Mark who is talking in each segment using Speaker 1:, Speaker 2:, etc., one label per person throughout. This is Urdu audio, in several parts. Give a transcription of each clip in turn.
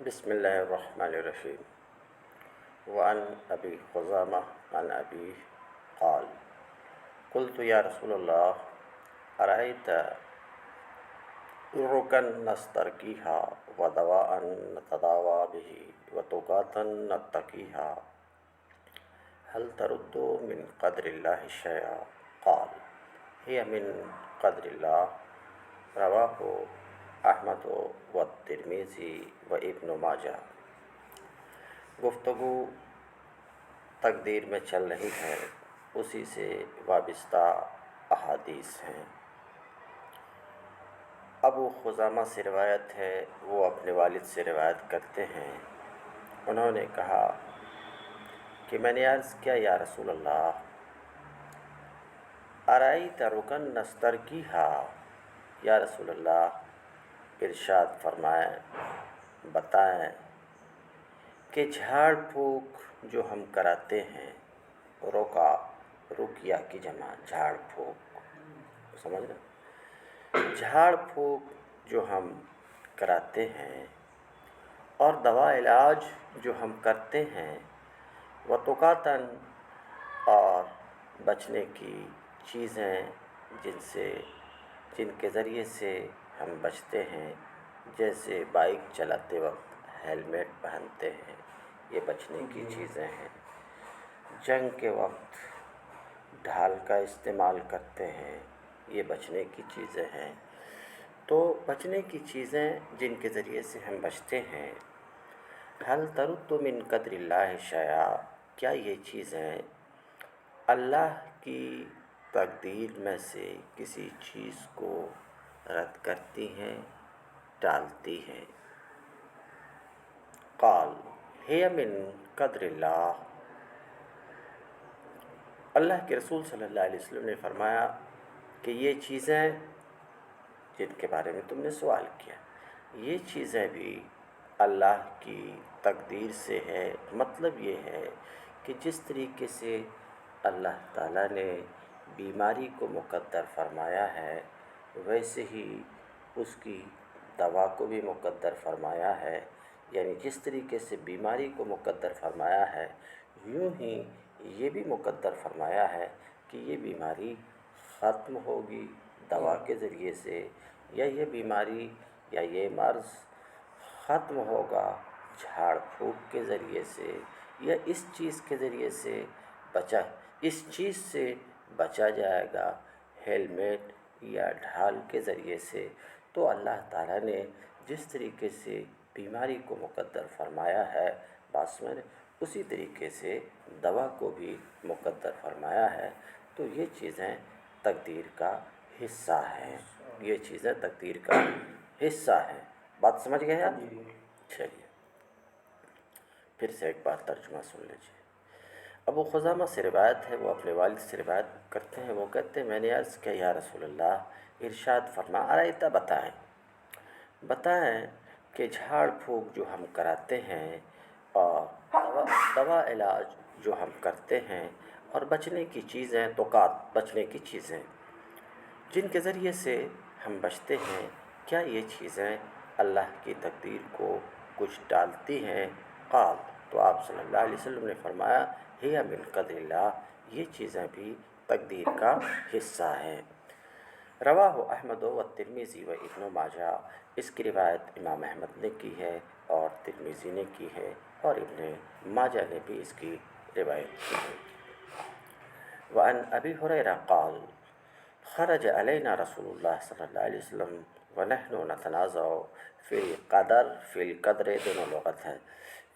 Speaker 1: بسم الله الرحمن الرحيم. وعن أبي خزامة عن أبيه قال قلت يا رسول الله أرأيت ركا نسترقيها ودواء نتداوى به وتقاة نتقيها هل ترد من قدر الله شيئا؟ قال هي من قدر الله. رواہ احمد و ترمذی و ابن ماجہ. گفتگو تقدیر میں چل رہی ہے، اسی سے وابستہ احادیث ہیں. ابو خزامہ سے روایت ہے، وہ اپنے والد سے روایت کرتے ہیں. انہوں نے کہا کہ میں نے عرض کیا یا رسول اللہ ارأیت رکن نسترقیہا، یا رسول اللہ ارشاد فرمائیں بتائیں کہ جھاڑ پھونک جو ہم کراتے ہیں، رقیہ کی جمع جھاڑ پھونک، سمجھ رہے؟ جھاڑ پھونک جو ہم کراتے ہیں اور دوا علاج جو ہم کرتے ہیں، وتقاتن اور بچنے کی چیزیں جن کے ذریعے سے ہم بچتے ہیں، جیسے بائک چلاتے وقت ہیلمٹ پہنتے ہیں، یہ بچنے کی چیزیں ہیں. جنگ کے وقت ڈھال کا استعمال کرتے ہیں، یہ بچنے کی چیزیں ہیں. تو بچنے کی چیزیں جن کے ذریعے سے ہم بچتے ہیں، حل ترد من قدر اللہ شیئا، کیا یہ چیزیں اللہ کی تقدیر میں سے کسی چیز کو رد کرتی ہیں، ٹالتی ہیں؟ قال ہی من قدر اللہ. اللہ کے رسول صلی اللہ علیہ وسلم نے فرمایا کہ یہ چیزیں جن کے بارے میں تم نے سوال کیا، یہ چیزیں بھی اللہ کی تقدیر سے ہے. مطلب یہ ہے کہ جس طریقے سے اللہ تعالیٰ نے بیماری کو مقدر فرمایا ہے، ویسے ہی اس کی دوا کو بھی مقدر فرمایا ہے. یعنی جس طریقے سے بیماری کو مقدر فرمایا ہے، یوں ہی یہ بھی مقدر فرمایا ہے کہ یہ بیماری ختم ہوگی دوا کے ذریعے سے، یا یہ بیماری یا یہ مرض ختم ہوگا جھاڑ پھونک کے ذریعے سے، یا اس چیز کے ذریعے سے اس چیز سے بچا جائے گا، ہیلمٹ یا ڈھال کے ذریعے سے. تو اللہ تعالیٰ نے جس طریقے سے بیماری کو مقدر فرمایا ہے، بات میں اسی طریقے سے دوا کو بھی مقدر فرمایا ہے. تو یہ چیزیں تقدیر کا حصہ ہیں، یہ چیزیں تقدیر کا حصہ ہیں. بات سمجھ گئے آپ؟ چلیے پھر سے ایک بار ترجمہ سن لیجیے. ابو خزامہ سے روایت ہے، وہ اپنے والد سے روایت کرتے ہیں. وہ کہتے ہیں میں نے عرض کیا یا رسول اللہ ارشاد فرما ارأیت بتائیں کہ جھاڑ پھونک جو ہم کراتے ہیں اور دوا علاج جو ہم کرتے ہیں اور بچنے کی چیزیں بچنے کی چیزیں جن کے ذریعے سے ہم بچتے ہیں، کیا یہ چیزیں اللہ کی تقدیر کو کچھ ٹالتی ہیں؟ قال، تو آپ صلی اللہ علیہ وسلم نے فرمایا ہی من قدر اللہ، یہ چیزیں بھی تقدیر کا حصہ ہیں. رواہ احمد و ترمذی و ابن ماجہ. اس کی روایت امام احمد نے کی ہے اور ترمذی نے کی ہے اور ابن ماجہ نے بھی اس کی روایت کی ہے. وعن ابی ہریرہ قال خرج علینا رسول اللہ صلی اللہ علیہ وسلم ونحن نتنازع فی القدر دونوں لغت ہے.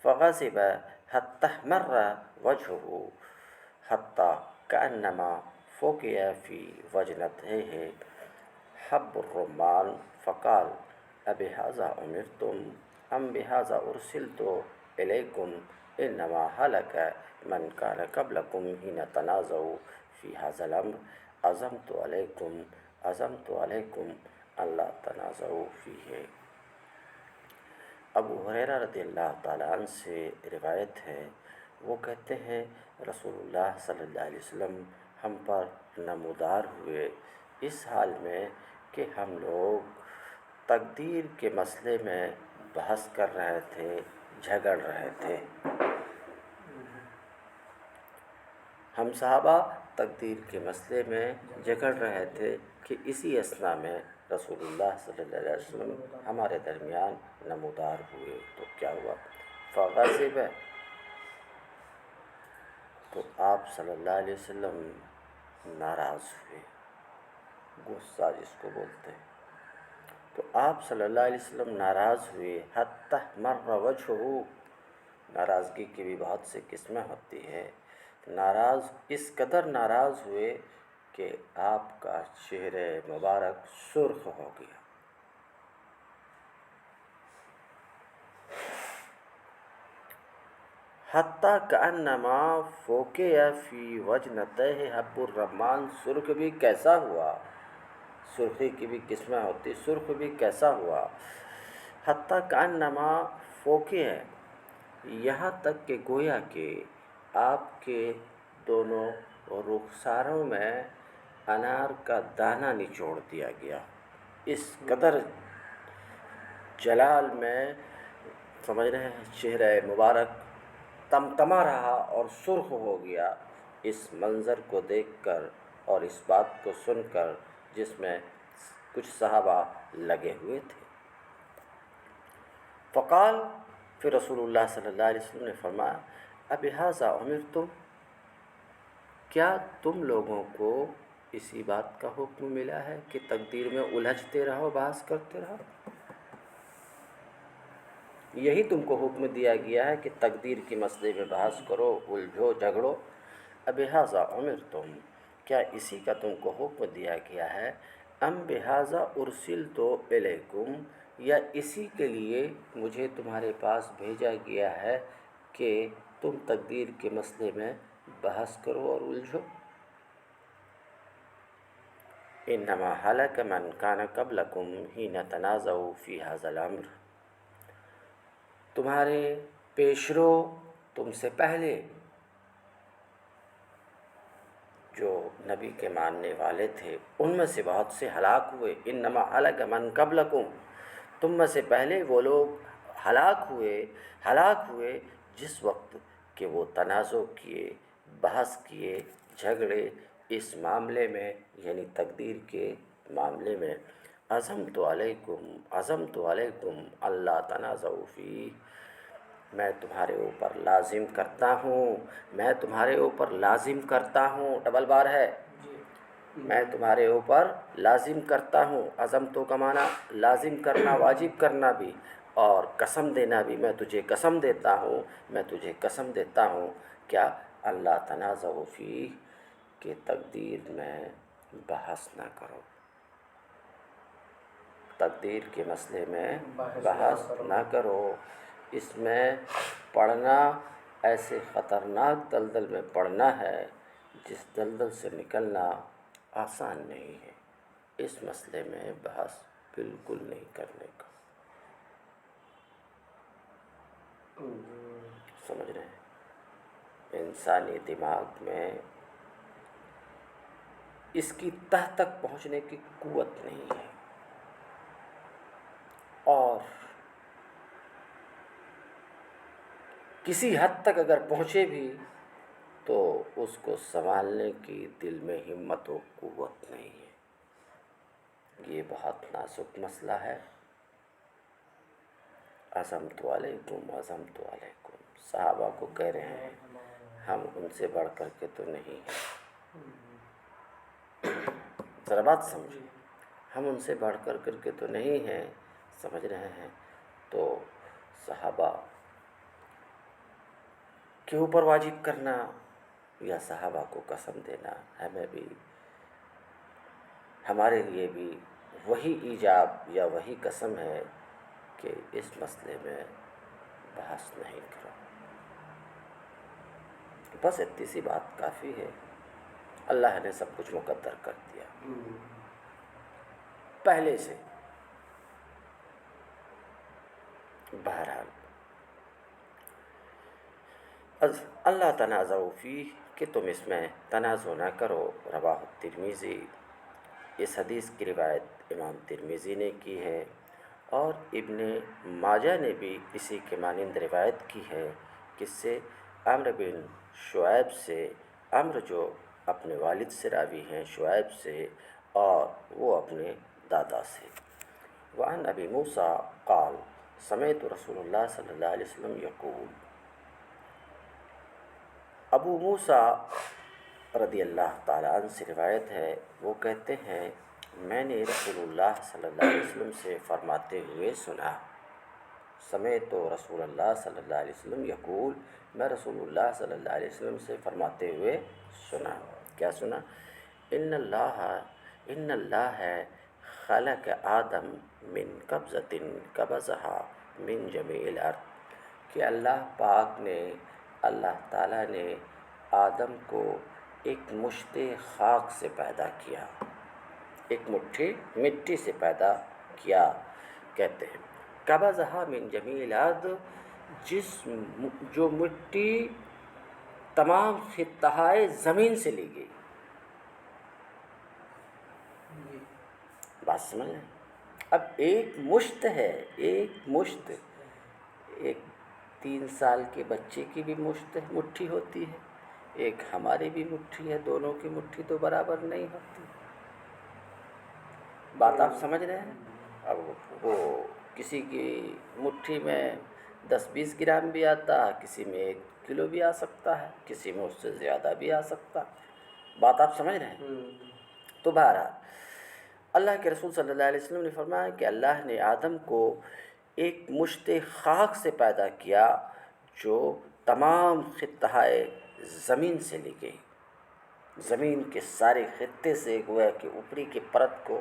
Speaker 1: فغضب حتی احمر وجهه حتی کأنما فوقع فی وجنتیہ حب الرمان. فقال ابہذا امرتم ام بہذا ارسلت الیکم انما ہلک من کان قبلکم حین تنازعوا فی ھذا الامر عزمت علیکم الا تنازعوا فیہ. ابو ہریرہ رضی اللہ تعالیٰ عنہ سے روایت ہے، وہ کہتے ہیں رسول اللہ صلی اللہ علیہ وسلم ہم پر نمودار ہوئے اس حال میں کہ ہم لوگ تقدیر کے مسئلے میں بحث کر رہے تھے، جھگڑ رہے تھے۔ ہم صحابہ تقدیر کے مسئلے میں جھگڑ رہے تھے کہ اسی اثناء میں رسول اللہ صلی اللہ علیہ وسلم ہمارے درمیان نمودار ہوئے تو کیا ہوا؟ فغضب، تو آپ صلی اللہ علیہ وسلم ناراض ہوئے، غصہ جس کو بولتے ہیں، تو آپ صلی اللہ علیہ وسلم ناراض ہوئے۔ حتی احمر وجہہ، ناراضگی کی بھی بہت سی قسمیں ہوتی ہے، اس قدر ناراض ہوئے کہ آپ کا چہرہ مبارک سرخ ہو گیا۔ حتیٰ کأنما فوقع فی وجنتیہ حب الرمان، سرخ بھی کیسا ہوا، سرخی کی بھی قسمیں ہوتی، سرخ بھی کیسا ہوا۔ حتیٰ کأنما فوقع، یہاں تک کہ گویا کہ آپ کے دونوں رخساروں میں انار کا دانہ نچوڑ دیا گیا، اس قدر جلال میں، سمجھ رہے ہیں، چہرہ مبارک تمتما رہا اور سرخ ہو گیا اس منظر کو دیکھ کر اور اس بات کو سن کر جس میں کچھ صحابہ لگے ہوئے تھے۔ فقال، پھر رسول اللہ صلی اللہ علیہ وسلم نے فرمایا، ابہذا امرتم، کیا تم لوگوں کو اسی بات کا حکم ملا ہے کہ تقدیر میں الجھتے رہو، بحث کرتے رہو؟ یہی تم کو حکم دیا گیا ہے کہ تقدیر کے مسئلے میں بحث کرو، الجھو، جھگڑو؟ ابہذا امرتم، کیا اسی کا تم کو حکم دیا گیا ہے؟ ام بہذا ارسلت الیکم، یا اسی کے لیے مجھے تمہارے پاس بھیجا گیا ہے کہ تم تقدیر کے مسئلے میں بحث کرو اور الجھو؟ انما ہلک من کان قبلکم حین تنازعوا فی ھذا الامر، تمہارے پیشرو، تم سے پہلے جو نبی کے ماننے والے تھے ان میں سے بہت سے ہلاک ہوئے۔ انما ہلک من قبلکم، تم میں سے پہلے وہ لوگ ہلاک ہوئے جس وقت کہ وہ تنازع کیے، بحث کیے، جھگڑے اس معاملے میں، یعنی تقدیر کے معاملے میں۔ عزمت علیکم اللہ تنازعوا فیہ، میں تمہارے اوپر لازم کرتا ہوں، ڈبل بار ہے، میں تمہارے اوپر لازم کرتا ہوں۔ عزمتوں کا معنی لازم کرنا، واجب کرنا بھی، اور قسم دینا بھی۔ میں تجھے قسم دیتا ہوں کیا؟ اللہ تنازعوا فیہ، کہ تقدیر میں بحث نہ کرو، تقدیر کے مسئلے میں بحث نہ کرو۔ اس میں پڑھنا ایسے خطرناک دلدل میں پڑھنا ہے جس دلدل سے نکلنا آسان نہیں ہے۔ اس مسئلے میں بحث بالکل نہیں کرنے کا، سمجھ رہے ہیں؟ انسانی دماغ میں اس کی تہ تک پہنچنے کی قوت نہیں ہے، اور کسی حد تک اگر پہنچے بھی تو اس کو سنبھالنے کی دل میں ہمت و قوت نہیں ہے۔ یہ بہت نازک مسئلہ ہے۔ عزمت علیکم، صحابہ کو کہہ رہے ہیں ہم ان سے بڑھ کر کے تو نہیں ہیں، ذرا بات سمجھو، ہم ان سے بڑھ کر کے تو نہیں ہیں، سمجھ رہے ہیں؟ تو صحابہ کے اوپر واجب کرنا یا صحابہ کو قسم دینا، ہمیں بھی، ہمارے لیے بھی وہی ایجاب یا وہی قسم ہے کہ اس مسئلے میں بحث نہیں کرو۔ بس اتنی سی بات کافی ہے، اللہ نے سب کچھ مقدر کر دیا پہلے سے۔ بہرحال اللہ تنازعوا فیہ، کہ تم اس میں تنازع نہ کرو۔ رواہ الترمذی، اس حدیث کی روایت امام ترمذی نے کی ہے، اور ابن ماجہ نے بھی اسی کے مانند روایت کی ہے، کس سے؟ عمرو بن شعیب سے، عمرو جو اپنے والد سے راوی ہیں شعیب سے، اور وہ اپنے دادا سے۔ وعن ابی موسیٰ قال سمعت رسول اللہ صلی اللہ علیہ وسلم یقول، ابو موسیٰ رضی اللہ تعالیٰ عنہ سے روایت ہے، وہ کہتے ہیں میں نے رسول اللہ صلی اللہ علیہ وسلم سے فرماتے ہوئے سنا۔ سمعت رسول اللہ صلی اللہ علیہ وسلم یقول، میں رسول اللہ صلی اللہ علیہ وسلم سے فرماتے ہوئے سنا۔ کیا سنا؟ ان اللہ خلق آدم من قبضۃ قبضها من جمیع الارض، کہ اللہ پاک نے، اللہ تعالیٰ نے آدم کو ایک مشت خاک سے پیدا کیا، ایک مٹھی مٹی سے پیدا کیا۔ کہتے ہیں قبضها من جمیع الارض، جو مٹی تمام خطہائے زمین سے لی گئی۔ بات سمجھ لیں، اب ایک مشت ہے، ایک مشت، ایک 3 سال کے بچے کی بھی مٹھی ہوتی ہے، ایک ہماری بھی مٹھی ہے، دونوں کی مٹھی تو برابر نہیں ہوتی۔ بات آپ سمجھ رہے ہیں؟ اب وہ کسی کی مٹھی میں 10-20 گرام بھی آتا ہے، کسی میں 1 کلو بھی آ سکتا ہے، کسی میں اس سے زیادہ بھی آ سکتا ہے۔ بات آپ سمجھ رہے ہیں؟ تو بہرحال اللہ کے رسول صلی اللہ علیہ وسلم نے فرمایا کہ اللہ نے آدم کو ایک مشت خاک سے پیدا کیا جو تمام خطہائے زمین سے لی گئی، زمین کے سارے خطے سے گویا کہ اوپری کی پرت کو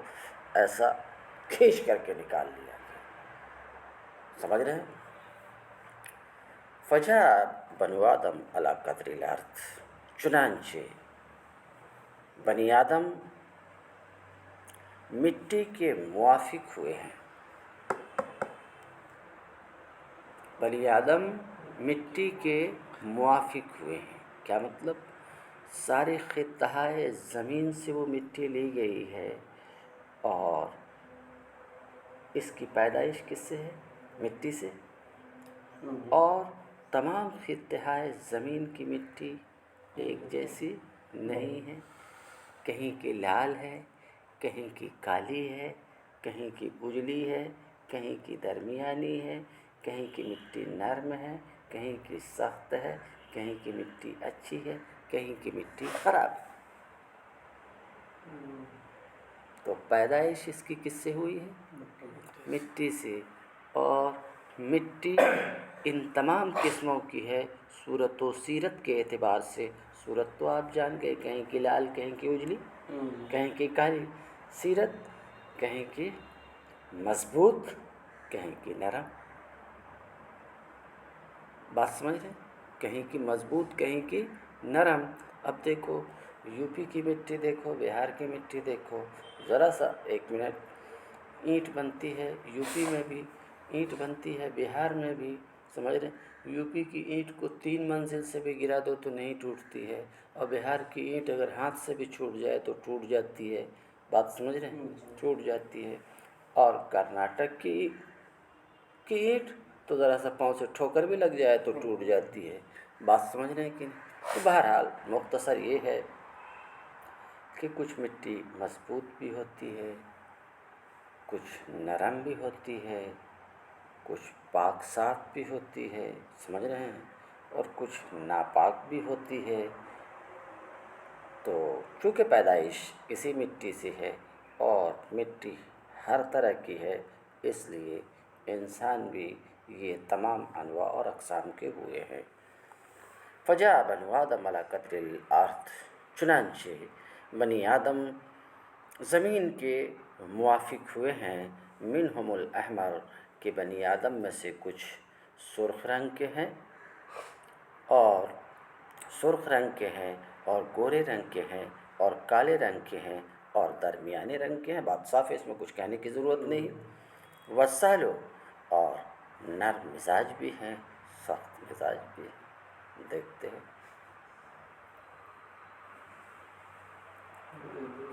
Speaker 1: ایسا کھینچ کر کے نکال لیا گیا۔ سمجھ رہے ہیں؟ فجاء بنو آدم علی قدر الارض، چنانچہ بنی آدم مٹی کے موافق ہوئے ہیں، بنی آدم مٹی کے موافق ہوئے ہیں۔ کیا مطلب؟ سارے خطہائے زمین سے وہ مٹی لی گئی ہے، اور اس کی پیدائش کس سے ہے؟ مٹی سے، اور تمام خطہائے زمین کی مٹی ایک جیسی نہیں ہے، کہیں کی لال ہے، کہیں کی کالی ہے، کہیں کی اجلی ہے، کہیں کی درمیانی ہے، کہیں کی مٹی نرم ہے، کہیں کی سخت ہے، کہیں کی مٹی اچھی ہے، کہیں کی مٹی خراب ہے۔ تو پیدائش اس کی کس سے ہوئی ہے؟ مٹی سے، اور مٹی ان تمام قسموں کی ہے صورت و سیرت کے اعتبار سے۔ صورت تو آپ جان گئے، کہیں کی لال، کہیں کی اجلی، کہیں کی کالی۔ سیرت کہیں کی مضبوط، کہیں کی نرم۔ بات سمجھ رہے ہیں؟ کہیں کی مضبوط، کہیں کی نرم۔ اب دیکھو یو پی کی مٹی دیکھو، بہار کی مٹی دیکھو، ذرا سا 1 منٹ، اینٹ بنتی ہے یو پی میں بھی، اینٹ بنتی ہے بہار میں بھی، سمجھ رہے ہیں؟ یو پی کی اینٹ کو 3 منزل سے بھی گرا دو تو نہیں ٹوٹتی ہے، اور بہار کی اینٹ اگر ہاتھ سے بھی چھوٹ جائے تو ٹوٹ جاتی ہے۔ بات سمجھ رہے ہیں؟ ٹوٹ جاتی ہے۔ اور کرناٹک کی اینٹ تو ذرا سا پاؤں سے ٹھوکر بھی لگ جائے تو ٹوٹ جاتی ہے۔ بات سمجھ رہے ہیں کہ نہیں؟ تو بہرحال مختصر یہ ہے کہ کچھ مٹی مضبوط بھی ہوتی ہے، کچھ نرم بھی ہوتی ہے، کچھ پاک صاف بھی ہوتی ہے، سمجھ رہے ہیں، اور کچھ ناپاک بھی ہوتی ہے۔ تو چونکہ پیدائش اسی مٹی سے ہے، اور مٹی ہر طرح کی ہے، اس لیے انسان بھی یہ تمام انواع اور اقسام کے ہوئے ہیں۔ فجاء بنو آدم علی قدر الارض، چنانچہ بنی آدم زمین کے موافق ہوئے ہیں، منہم الاحمر، کہ بنی آدم میں سے کچھ سرخ رنگ کے ہیں، اور سرخ رنگ کے ہیں، اور گورے رنگ کے ہیں، اور کالے رنگ کے ہیں، اور درمیانے رنگ کے ہیں۔ بات صاف ہے، اس میں کچھ کہنے کی ضرورت نہیں۔ وسالو، اور نرم مزاج بھی ہیں، سخت مزاج بھی ہیں۔ دیکھتے ہیں،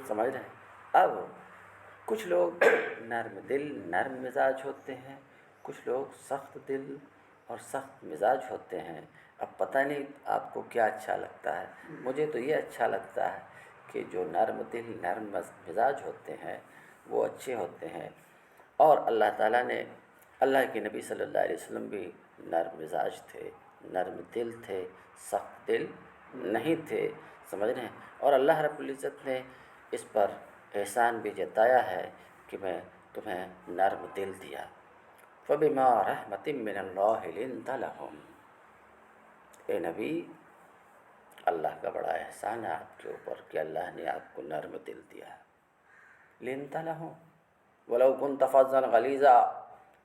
Speaker 1: سمجھ رہے ہیں؟ اب کچھ لوگ نرم دل نرم مزاج ہوتے ہیں، کچھ لوگ سخت دل اور سخت مزاج ہوتے ہیں۔ اب پتہ نہیں آپ کو کیا اچھا لگتا ہے۔ مجھے تو یہ اچھا لگتا ہے کہ جو نرم دل نرم مزاج ہوتے ہیں وہ اچھے ہوتے ہیں، اور اللہ تعالیٰ نے، اللہ کے نبی صلی اللہ علیہ وسلم بھی نرم مزاج تھے، نرم دل تھے، سخت دل نہیں تھے، سمجھ رہے ہیں۔ اور اللہ رب العزت نے اس پر احسان بھی جتایا ہے کہ میں تمہیں نرم دل دیا۔ فَبِمَا رَحْمَةٍ مِّنَ اللَّهِ لِنتَ لَهُمْ، اے نبی اللہ کا بڑا احسان ہے آپ کے اوپر کہ اللہ نے آپ کو نرم دل دیا ہے۔ لِنتَ لَهُمْ وَلَوْ كُنْتَ فَظًّا غَلِيظًا،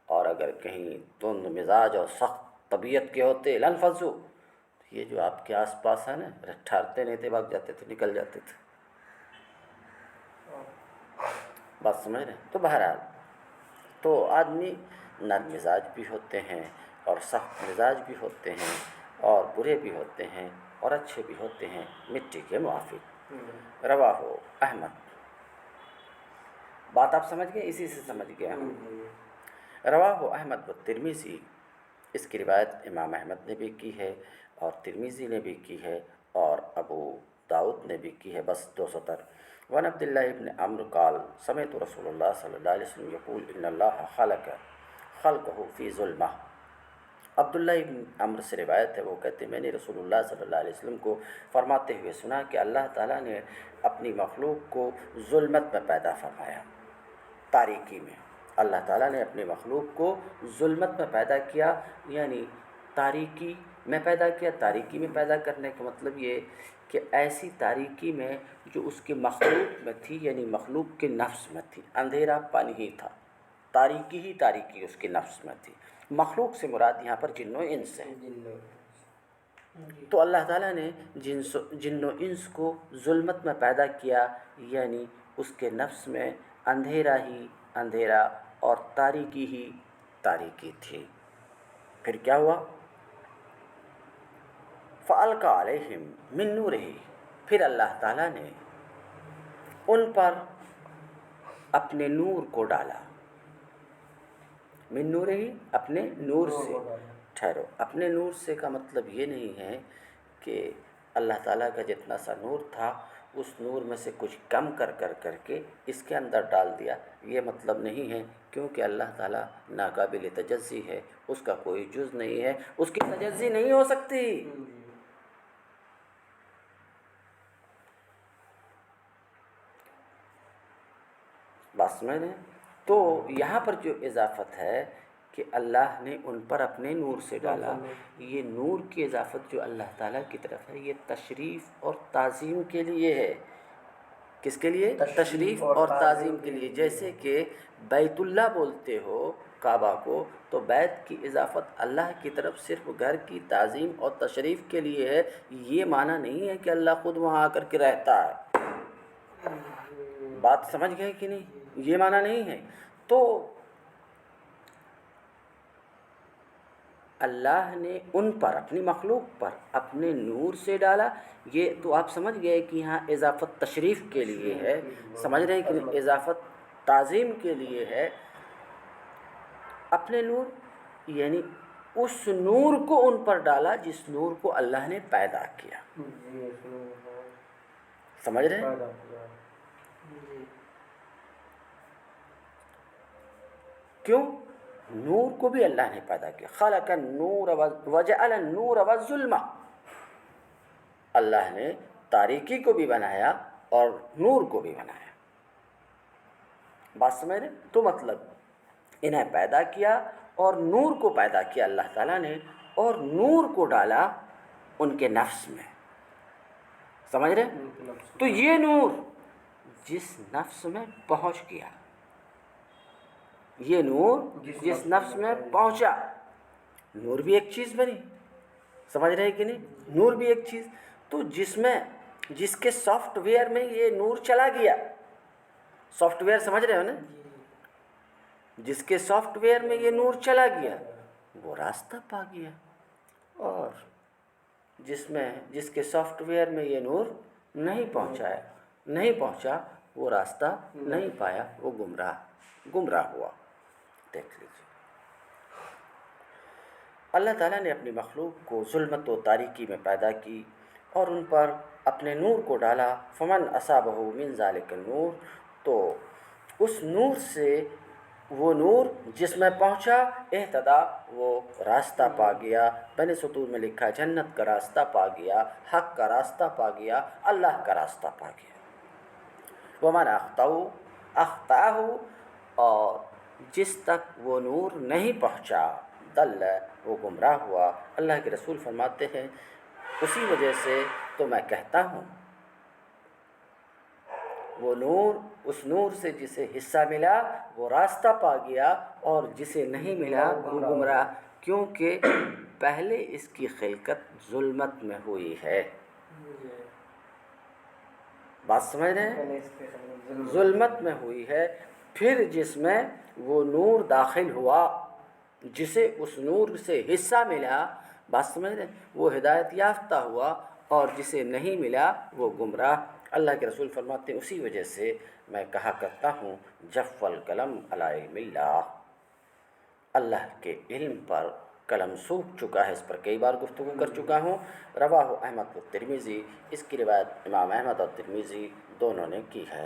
Speaker 1: اور اگر کہیں تند مزاج اور سخت طبیعت کے ہوتے لَانفَضُّوا، یہ جو آپ کے آس پاس ہے نا، ٹھہرتے نہیں تھے، بھاگ جاتے تھے، نکل جاتے تھے۔ بات سمجھ رہے ہیں؟ تو بہرحال تو آدمی نرم مزاج بھی ہوتے ہیں اور سخت مزاج بھی ہوتے ہیں، اور برے بھی ہوتے ہیں اور اچھے بھی ہوتے ہیں، مٹی کے موافق۔ رواہ احمد، بات آپ سمجھ گئے، اسی سے سمجھ گئے ہم۔ رواہ احمد و ترمذی، اس کی روایت امام احمد نے بھی کی ہے اور ترمذی نے بھی کی ہے اور ابو داؤد نے بھی کی ہے، بس 270۔ وعن عبد اللہ ابن عمرو قال سمعت رسول اللہ صلی اللہ علیہ وسلم یقول ان اللہ خلقہ فی ظلمہ۔ عبداللہ ابن عمرو سے روایت ہے، وہ کہتے ہیں میں نے رسول اللہ صلی اللہ علیہ وسلم کو فرماتے ہوئے سنا کہ اللہ تعالیٰ نے اپنی مخلوق کو ظلمت میں پیدا فرمایا، تاریکی میں۔ اللہ تعالیٰ نے اپنی مخلوق کو ظلمت میں پیدا کیا، یعنی تاریکی میں پیدا کیا۔ تاریکی میں پیدا کرنے کا مطلب یہ کہ ایسی تاریکی میں جو اس کے مخلوق میں تھی، یعنی مخلوق کے نفس میں تھی، اندھیرا پن ہی تھا، تاریکی ہی تاریکی اس کے نفس میں تھی۔ مخلوق سے مراد یہاں پر جن و انس ہے۔ تو اللہ تعالیٰ نے جن و انس کو ظلمت میں پیدا کیا، یعنی اس کے نفس میں اندھیرا ہی اندھیرا اور تاریکی ہی تاریکی تھی۔ پھر کیا ہوا؟ فَأَلْقَىٰ عَلَيْهِمْ مِن نُورِهِ، پھر اللہ تعالیٰ نے ان پر اپنے نور کو ڈالا۔ من نورہی، اپنے نور سے۔ ٹھہرو، اپنے نور سے کا مطلب یہ نہیں ہے کہ اللہ تعالیٰ کا جتنا سا نور تھا اس نور میں سے کچھ کم کر کے اس کے اندر ڈال دیا، یہ مطلب نہیں ہے، کیونکہ اللہ تعالیٰ ناقابل تجزی ہے، اس کا کوئی جز نہیں ہے، اس کی تجزی نہیں ہو سکتی۔ بات سمجھ رہے ہیں؟ تو یہاں پر جو اضافت ہے کہ اللہ نے ان پر اپنے نور سے ڈالا، یہ نور کی اضافت جو اللہ تعالیٰ کی طرف ہے، یہ تشریف اور تعظیم کے لیے ہے۔ کس کے لیے؟ تشریف اور تعظیم کے لیے۔ جیسے کہ بیت اللہ بولتے ہو کعبہ کو، تو بیت کی اضافت اللہ کی طرف صرف گھر کی تعظیم اور تشریف کے لیے ہے، یہ معنی نہیں ہے کہ اللہ خود وہاں آ کر کے رہتا ہے۔ بات سمجھ گئے کہ نہیں؟ یہ معنی نہیں ہے۔ تو اللہ نے ان پر، اپنی مخلوق پر اپنے نور سے ڈالا، یہ تو آپ سمجھ گئے کہ یہاں اضافت تشریف کے لیے ہے، سمجھ رہے ہیں کہ اضافت تعظیم کے لیے ہے۔ اپنے نور یعنی اس نور کو ان پر ڈالا جس نور کو اللہ نے پیدا کیا، سمجھ رہے ہیں؟ کیوں؟ نور کو بھی اللہ نے پیدا کیا، خلق النور وجعل النور والظلمہ، اللہ نے تاریکی کو بھی بنایا اور نور کو بھی بنایا۔ بات سمجھ رہے؟ تو مطلب انہیں پیدا کیا اور نور کو پیدا کیا اللہ تعالیٰ نے، اور نور کو ڈالا ان کے نفس میں، سمجھ رہے؟ تو یہ نور جس نفس میں پہنچ گیا، یہ نور جس نفس میں پہنچا، نور بھی ایک چیز بنی، سمجھ رہے کہ نہیں؟ نور بھی ایک چیز، تو جس کے سافٹ ویئر میں یہ نور چلا گیا، سافٹ ویئر سمجھ رہے ہو نا؟ جس کے سافٹ ویئر میں یہ نور چلا گیا وہ راستہ پا گیا، اور جس کے سافٹ ویئر میں یہ نور نہیں پہنچا وہ راستہ نہیں پایا، وہ گمراہ ہوا۔ دیکھ لیجیے، اللہ تعالیٰ نے اپنی مخلوق کو ظلمت و تاریکی میں پیدا کی اور ان پر اپنے نور کو ڈالا۔ فمن اصابہ من ذالک النور، تو اس نور سے، وہ نور جس میں پہنچا اہتدا، وہ راستہ پا گیا۔ بین سطور میں لکھا جنت کا راستہ پا گیا، حق کا راستہ پا گیا، اللہ کا راستہ پا گیا۔ ومن اخطأہ، اور جس تک وہ نور نہیں پہنچا، دل، وہ گمراہ ہوا۔ اللہ کے رسول فرماتے ہیں اسی وجہ سے تو میں کہتا ہوں وہ نور، اس نور سے جسے حصہ ملا وہ راستہ پا گیا، اور جسے نہیں ملا وہ گمراہ، کیونکہ پہلے اس کی خلقت ظلمت میں ہوئی ہے۔ بات سمجھ رہے ہیں؟ ظلمت میں ہوئی ہے، پھر جس میں وہ نور داخل ہوا، جسے اس نور سے حصہ ملا، بات سمجھ رہے ہیں، وہ ہدایت یافتہ ہوا، اور جسے نہیں ملا وہ گمراہ۔ اللہ کے رسول فرماتے ہیں اسی وجہ سے میں کہا کرتا ہوں جف القلم علی علم اللہ، اللہ کے علم پر قلم سوکھ چکا ہے۔ اس پر کئی بار گفتگو کر چکا ہوں۔ رواہ احمد و ترمذی، اس کی روایت امام احمد اور ترمذی دونوں نے کی ہے۔